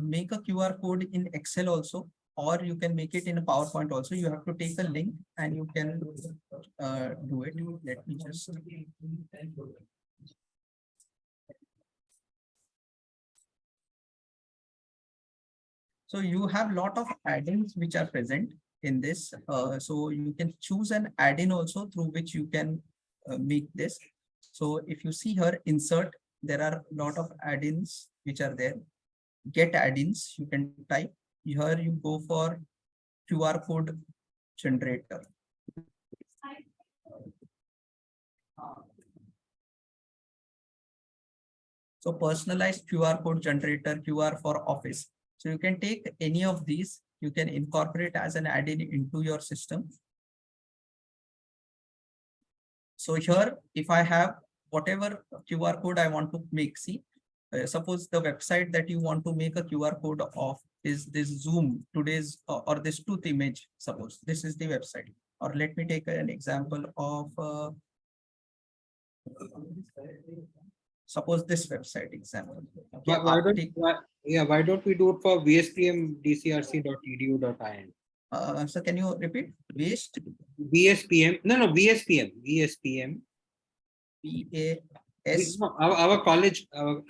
make a QR code in Excel also, or you can make it in a PowerPoint also. You have to take a link and you can do it. Let me just. So you have a lot of add-ins which are present in this. So you can choose an add-in also through which you can make this. So if you see here, insert, there are a lot of add-ins which are there. Get add-ins, you can type. Here you go for QR code generator. So personalized QR code generator, QR for office. So you can take any of these, you can incorporate as an add-in into your system. So here, if I have whatever QR code I want to make, see, suppose the website that you want to make a QR code of is this Zoom today's or this tooth image. Suppose this is the website, or let me take an example of suppose this website example. Okay, why don't we do it for vspm.dcrc.edu.in? So can you repeat? Waste VSPM, no, VSPM. VAS. No, our college,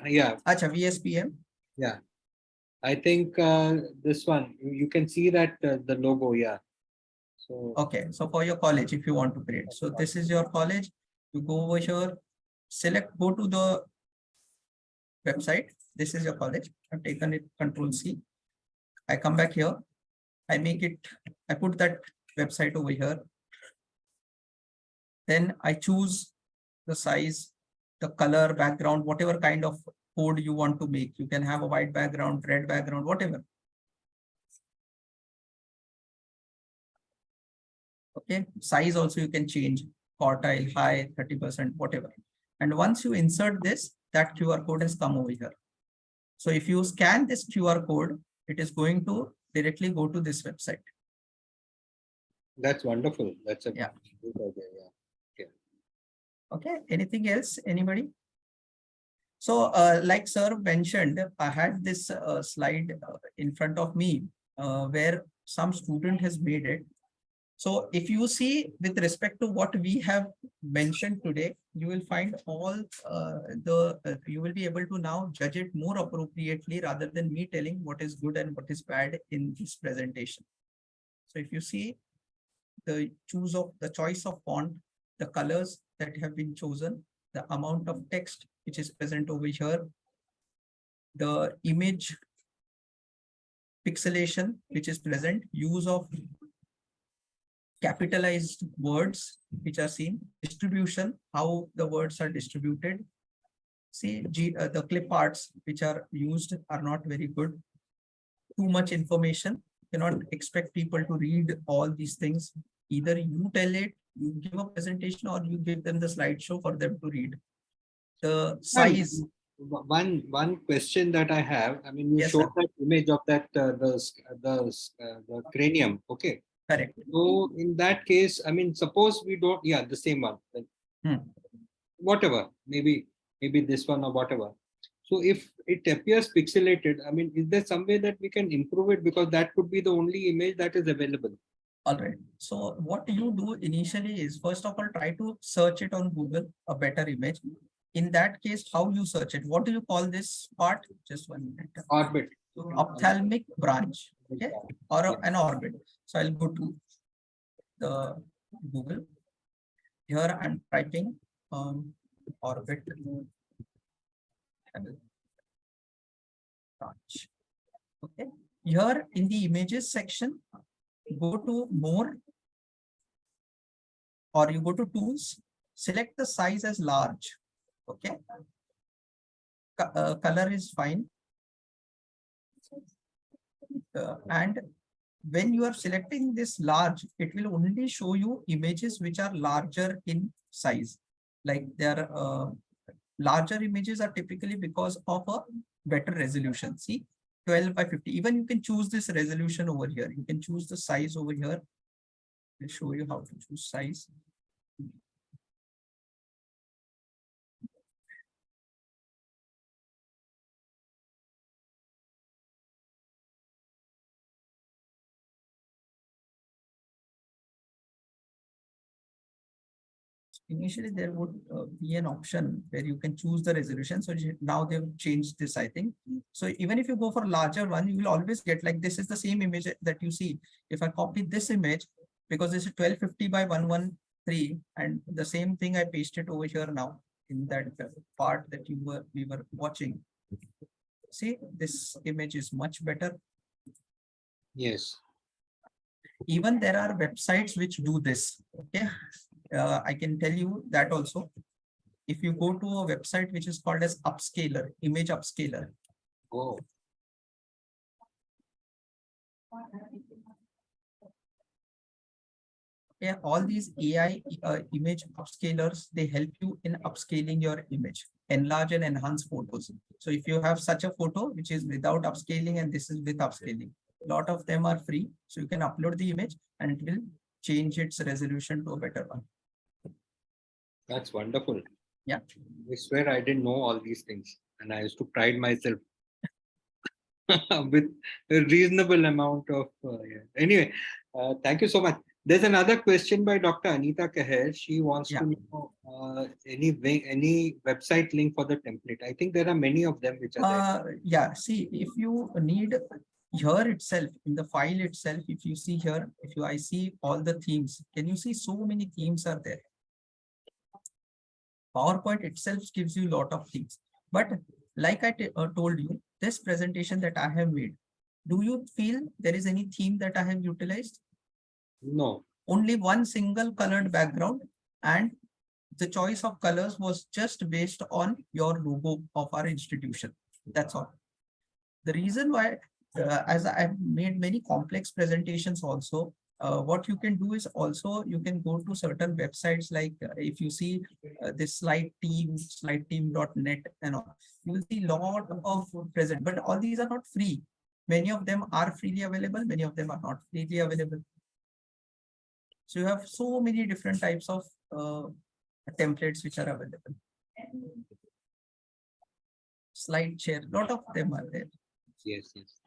yeah. Acha, VSPM. Yeah. I think this one, you can see that the logo, yeah. So okay, so for your college, if you want to create, so this is your college, you go over here, select, go to the website. This is your college. I've taken it, Control C. I come back here. I make it, I put that website over here. Then I choose the size, the color, background, whatever kind of code you want to make. You can have a white background, red background, whatever. Okay, size also you can change, quartile, high, 30%, whatever. And once you insert this, that QR code has come over here. So if you scan this QR code, it is going to directly go to this website. that's wonderful. That's a Yeah. good idea. Yeah. Okay, anything else, anybody? So like sir mentioned, I had this slide in front of me where some student has made it. So if you see with respect to what we have mentioned today, you will find all you will be able to now judge it more appropriately rather than me telling what is good and what is bad in this presentation. So if you see the choice of font, the colors that have been chosen, the amount of text which is present over here, the image pixelation which is present, use of capitalized words which are seen, distribution, how the words are distributed. See, the clip arts which are used are not very good. Too much information. You cannot expect people to read all these things. Either you tell it, you give a presentation, or you give them the slideshow for them to read. The size. One question that I have, I mean, you Yes, showed sir. that image of that the cranium, okay. Correct. So in that case, I mean, suppose we don't, yeah, the same one, like, whatever, maybe this one or whatever. So if it appears pixelated, I mean, is there some way that we can improve it, because that could be the only image that is available? All right. So what you do initially is, first of all, try to search it on Google, a better image. In that case, how you search it? What do you call this part? Just 1 minute. Orbit. Ophthalmic branch, okay, or an orbit. So I'll go to the Google. Here I'm typing orbit branch. Okay. Here in the images section, go to more, or you go to tools, select the size as large. Okay. Color is fine. And when you are selecting this large, it will only show you images which are larger in size. Like their larger images are typically because of a better resolution. See, 12 by 50. Even you can choose this resolution over here. You can choose the size over here. I'll show you how to choose size. Initially, there would be an option where you can choose the resolution. So now they've changed this, I think. So even if you go for a larger one, you will always get, like, this is the same image that you see. If I copy this image, because this is 1250 by 113, and the same thing I pasted over here now in that part that we were watching. See, this image is much better. Yes. Even there are websites which do this. Okay. I can tell you that also. if you go to a website which is called as Upscaler, image Upscaler. Oh, Yeah, all these AI image upscalers, they help you in upscaling your image, enlarge and enhance photos. So if you have such a photo which is without upscaling and this is with upscaling, a lot of them are free. So you can upload the image and it will change its resolution to a better one. that's wonderful. Yeah. I swear I didn't know all these things, and I used to pride myself with a reasonable amount of. Yeah. Anyway, thank you so much. There's another question by Dr. Anita Kaher. She wants Yeah. to know any website link for the template. I think there are many of them which are there. Yeah, see, if you need here itself, in the file itself, if you see here, I see all the themes, can you see so many themes are there? PowerPoint itself gives you a lot of things. But like I told you, this presentation that I have made, do you feel there is any theme that I have utilized? No. Only one single colored background, and the choice of colors was just based on your logo of our institution. That's all. The reason why, as I've made many complex presentations also, what you can do is also you can go to certain websites like if you see this slide team.net and all, you will see lot of present, but all these are not free. Many of them are freely available, many of them are not freely available. So you have so many different types of templates which are available. Slide share, lot of them are there. Yes, yes.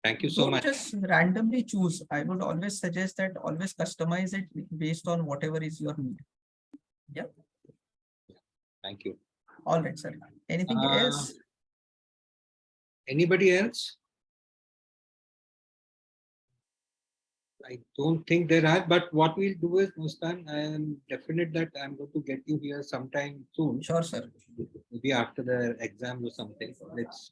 Thank you so Don't much. just randomly choose. I would always suggest that always customize it based on whatever is your need. Yeah. Thank you. All right, sir. Anything else? Anybody else? I don't think there are, but what we'll do is, Muskan, I am definite that I'm going to get you here sometime soon. Sure, sir. Maybe after the exam or something. Let's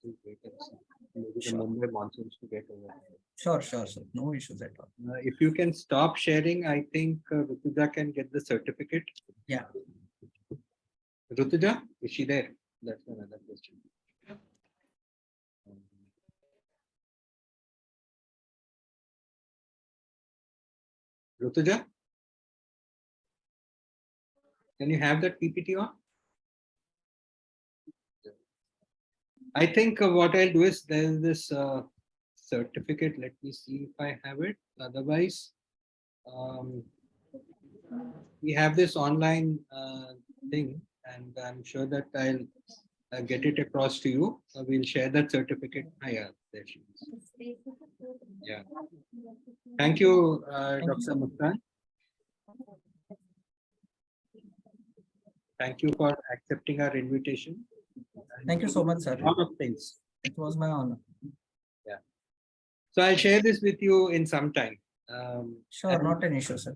wait and see. Maybe the Sure. Mumbai monsoons to get over. Sure, sure, sir. No issues at all. If you can stop sharing, I think Rutuja can get the certificate. Yeah. Rutuja, is she there? That's another question. Rutuja, can you have that PPT on? I think what I'll do is there's this certificate. Let me see if I have it. Otherwise, we have this online thing, and I'm sure that I'll get it across to you. We'll share that certificate. Yeah, there she is. Yeah. Thank you, Dr. Muskan. Thank you for accepting our invitation. Thank you so much, sir. A lot of things. It was my honor. Yeah. So I'll share this with you in some time. Sure, not an issue, sir.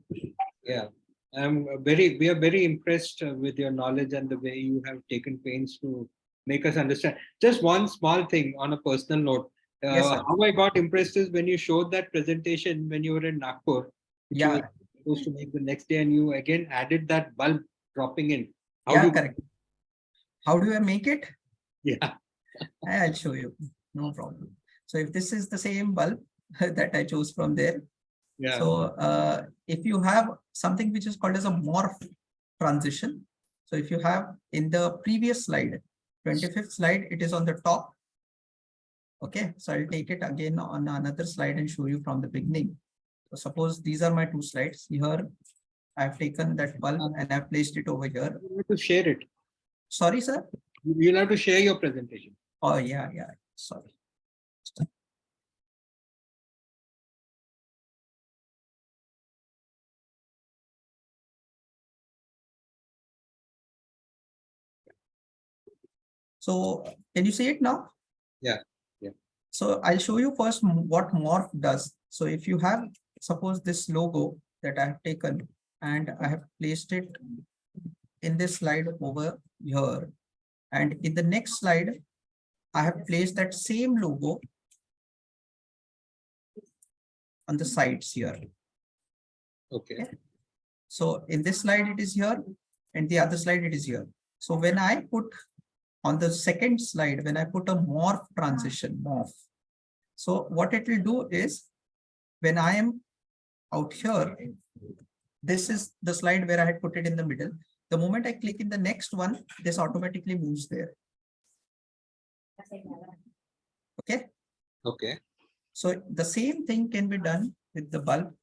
Yeah. We are very impressed with your knowledge and the way you have taken pains to make us understand. Just one small thing on a personal note. Yes, sir. How I got impressed is when you showed that presentation when you were in Nagpur, which you Yeah. were supposed to make the next day, and you again added that bulb dropping in. Yeah, correct. How do I make it? Yeah. I'll show you. No problem. So if this is the same bulb that I chose from there. Yeah. So if you have something which is called as a morph transition. So if you have in the previous slide, 25th slide, it is on the top. Okay, so I'll take it again on another slide and show you from the beginning. So suppose these are my two slides. Here, I've taken that bulb and I've placed it over here. You have to share it. Sorry, sir. You'll have to share your presentation. Oh, yeah. Sorry. So can you see it now? Yeah. So I'll show you first what morph does. So if you have, suppose this logo that I have taken and I have placed it in this slide over here. And in the next slide, I have placed that same logo on the sides here. Okay. So in this slide, it is here. and the other slide it is here. So when I put on the second slide, when I put a morph transition, morph. So what it will do is when I am out here, this is the slide where I had put it in the middle. The moment I click in the next one, this automatically moves there. Okay. Okay. So the same thing can be done with the bulb.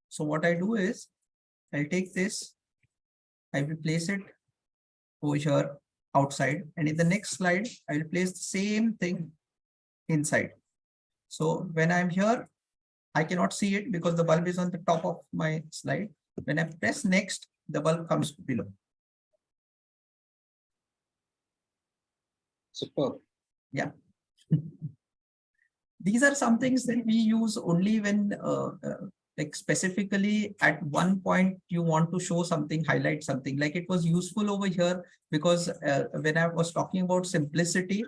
So what I do is I'll take this, I will place it over here outside, and in the next slide, I will place the same thing inside. So when I'm here, I cannot see it because the bulb is on the top of my slide. When I press next, the bulb comes below. Superb. Yeah. These are some things that we use only when like specifically at one point you want to show something, highlight something. Like it was useful over here because when I was talking about simplicity,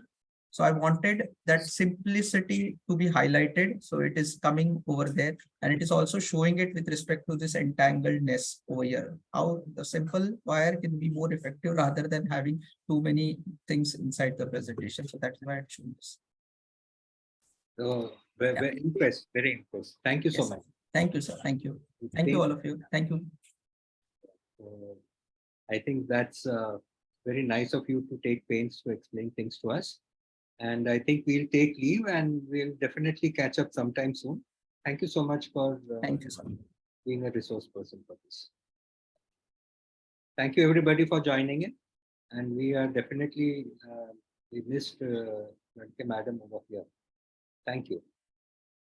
so I wanted that simplicity to be highlighted. So it is coming over there, and it is also showing it with respect to this entangledness over here. How the simple wire can be more effective rather than having too many things inside the presentation. So that's why I shown this. So very impressed. Very impressed. Thank you so Yes. much. Thank you, sir. Thank you. Thank you, all of you. Thank you. I think that's very nice of you to take pains to explain things to us. And I think we'll take leave and we'll definitely catch up sometime soon. Thank you so much for Thank you, sir. being a resource person for this. Thank you everybody for joining in. And we are definitely, we missed Madam over here. Thank you.